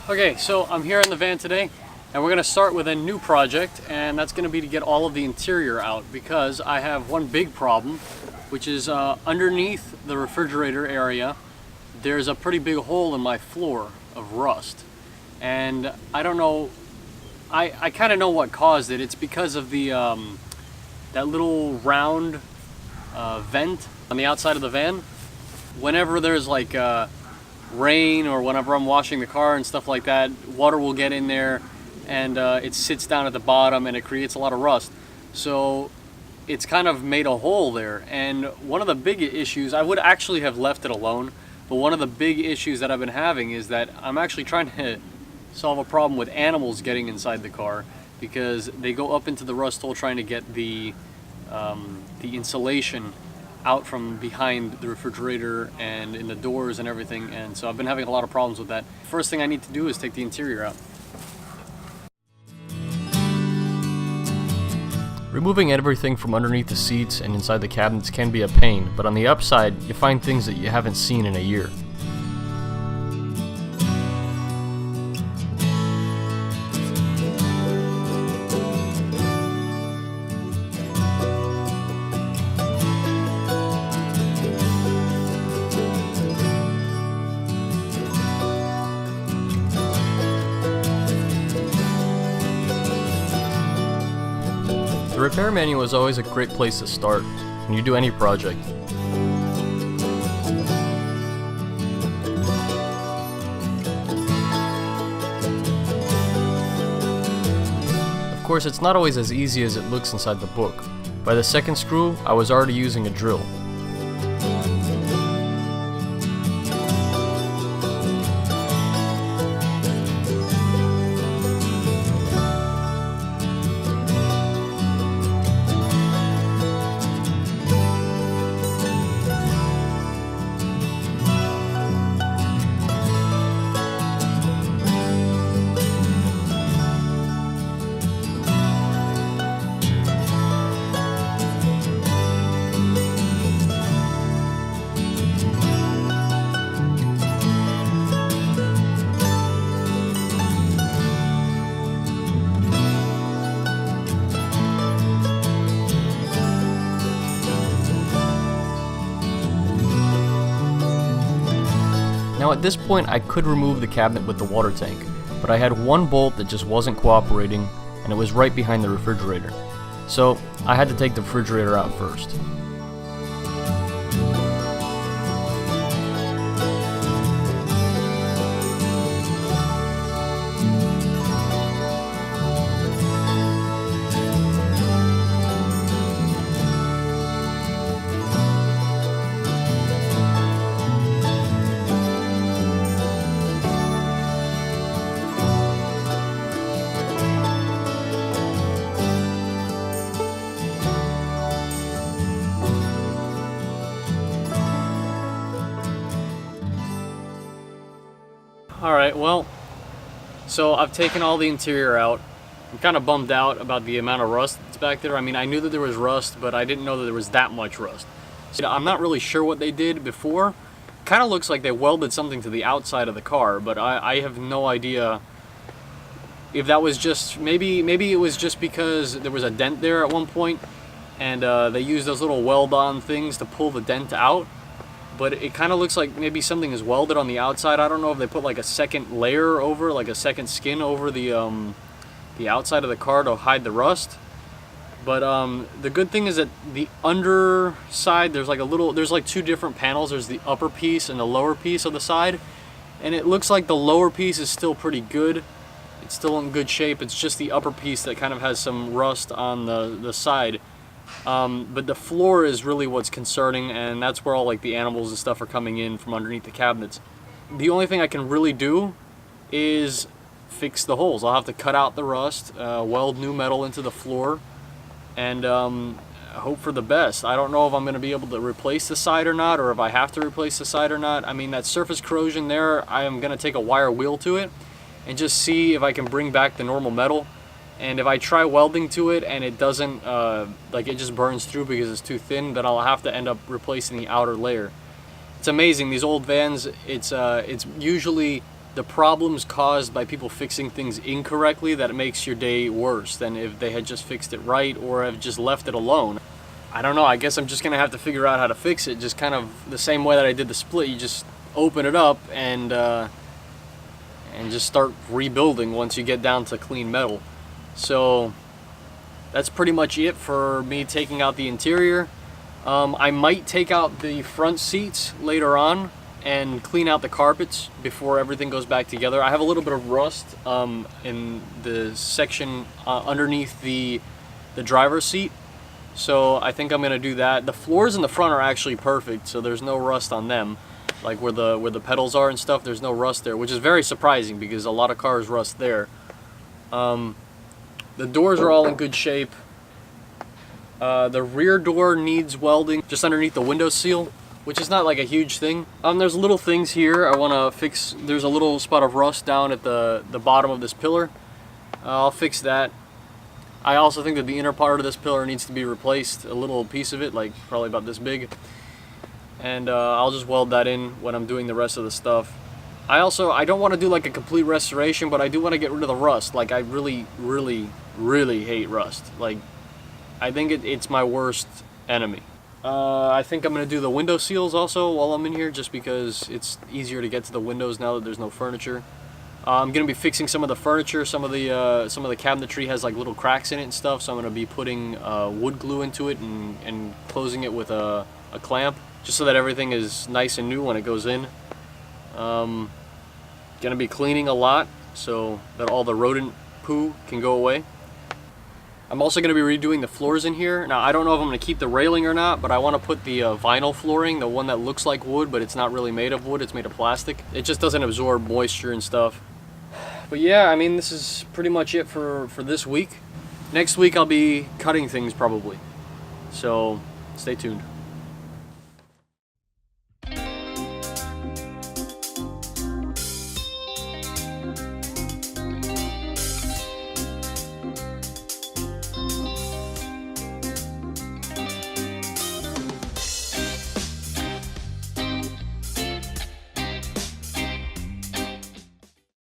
Okay, so I'm here in the van today and we're going to start with a new project, and that's going to be to get all of the interior out because I have one big problem, which is underneath the refrigerator area there's a pretty big hole in my floor of rust, and I don't know, I kind of know what caused it. It's because of the that little round vent on the outside of the van. Whenever there's like rain or whenever I'm washing the car and stuff like that, water will get in there and it sits down at the bottom and it creates a lot of rust. So it's kind of made a hole there, and one of the big issues, I would actually have left it alone, but one of the big issues that I've been having is that I'm actually trying to solve a problem with animals getting inside the car, because they go up into the rust hole trying to get the insulation out from behind the refrigerator and in the doors and everything, and so I've been having a lot of problems with that. First thing I need to do is take the interior out. Removing everything from underneath the seats and inside the cabinets can be a pain, but on the upside, you find things that you haven't seen in a year. The repair manual is always a great place to start when you do any project. Of course, it's not always as easy as it looks inside the book. By the second screw, I was already using a drill. Now at this point I could remove the cabinet with the water tank, but I had one bolt that just wasn't cooperating, and it was right behind the refrigerator. So I had to take the refrigerator out first. Alright, well, so I've taken all the interior out. I'm kind of bummed out about the amount of rust that's back there. I mean, I knew that there was rust, but I didn't know that there was that much rust. So I'm not really sure what they did before. Kind of looks like they welded something to the outside of the car, but I have no idea if that was just, maybe it was just because there was a dent there at one point, and they used those little weld-on things to pull the dent out. But it kind of looks like maybe something is welded on the outside. I don't know if they put like a second layer over, like a second skin over the outside of the car to hide the rust. But the good thing is that the underside, there's like two different panels. There's the upper piece and the lower piece of the side, and it looks like the lower piece is still pretty good. It's still in good shape. It's just the upper piece that kind of has some rust on the side. But the floor is really what's concerning, and that's where all like the animals and stuff are coming in from underneath the cabinets. The only thing I can really do is fix the holes. I'll have to cut out the rust, weld new metal into the floor, and hope for the best. I don't know if I'm going to be able to replace the side or not, or if I have to replace the side or not. I mean, that surface corrosion there, I am going to take a wire wheel to it and just see if I can bring back the normal metal. And if I try welding to it and it doesn't, like it just burns through because it's too thin, then I'll have to end up replacing the outer layer. It's amazing, these old vans, it's usually the problems caused by people fixing things incorrectly that it makes your day worse than if they had just fixed it right or have just left it alone. I don't know, I guess I'm just gonna have to figure out how to fix it, just kind of the same way that I did the split. You just open it up and just start rebuilding once you get down to clean metal. So that's pretty much it for me taking out the interior. I might take out the front seats later on and clean out the carpets before everything goes back together. I have a little bit of rust in the section underneath the driver's seat, so I think I'm gonna do that. The floors in the front are actually perfect, so there's no rust on them, like where the pedals are and stuff. There's no rust there, which is very surprising because a lot of cars rust there. The doors are all in good shape. The rear door needs welding just underneath the window seal, which is not like a huge thing. There's little things here I want to fix. There's a little spot of rust down at the bottom of this pillar. I'll fix that. I also think that the inner part of this pillar needs to be replaced, a little piece of it, like probably about this big. And I'll just weld that in when I'm doing the rest of the stuff. I don't want to do like a complete restoration, but I do want to get rid of the rust. Like I really, really, really hate rust. Like I think it's my worst enemy. I think I'm going to do the window seals also while I'm in here, just because it's easier to get to the windows now that there's no furniture. I'm going to be fixing some of the furniture. Some of the cabinetry has like little cracks in it and stuff, so I'm going to be putting wood glue into it and closing it with a clamp, just so that everything is nice and new when it goes in. Going to be cleaning a lot so that all the rodent poo can go away. I'm also going to be redoing the floors in here. Now, I don't know if I'm going to keep the railing or not, but I want to put the vinyl flooring, the one that looks like wood, but it's not really made of wood, it's made of plastic. It just doesn't absorb moisture and stuff. But yeah, I mean, this is pretty much it for this week. Next week, I'll be cutting things probably. So, stay tuned.